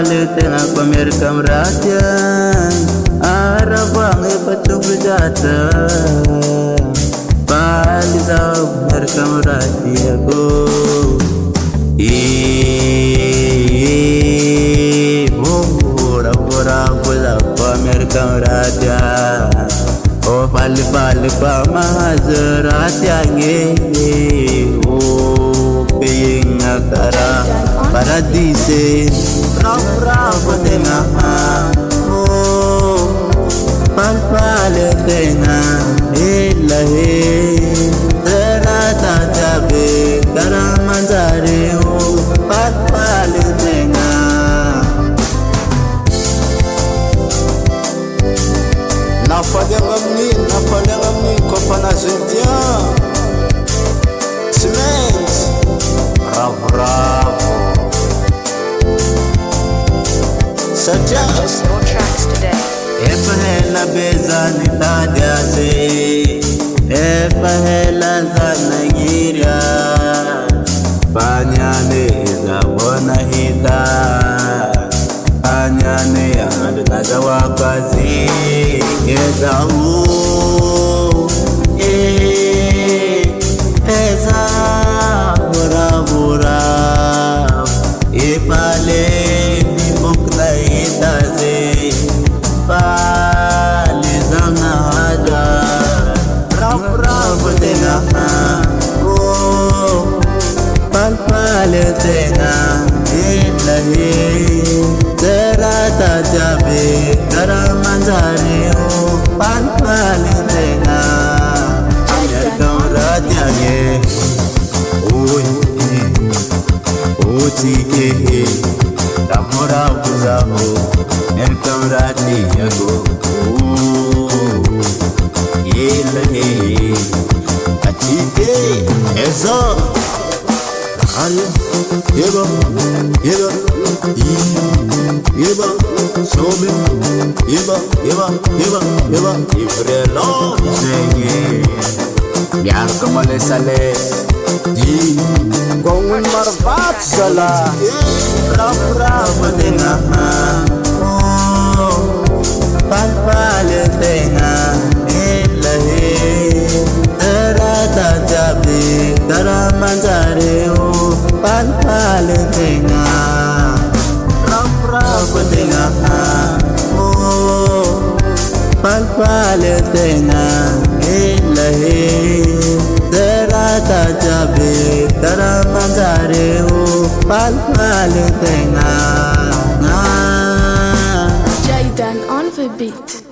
tena pamer kamratian arabang ipatung berjata bali zau pamer kamrati aku bora bora bora pamer kamratian oh bali bali pamazratiange peying akara paradise bravo tena oh palpale tena ilahe terata jabe karamanjare oh palpale tena nafalyangamni kopanazentia cement bravo Purchase your tracks today. Epahela bezani tadiase epahela zanagiria panyane izabona hita panyane adnazawa kazi ezau eza bora bora epale itaze palizana haja bravo tena oh palpale tena ilahi terata jabe karamanjare oh palpale tena kamratiange oh chike ramora buzaho merkamrati ago ilahe achike eso hare yeba sobe yeba ibrelo senge biar kemale sale di gongun marvat sala bravo tena oh palpale tena ilahe terata jabe karamanjare oh palpale tena bravo tena oh palpale tena ilahe terata jabe karamanjare oh palpale tena Jaydan on the beat.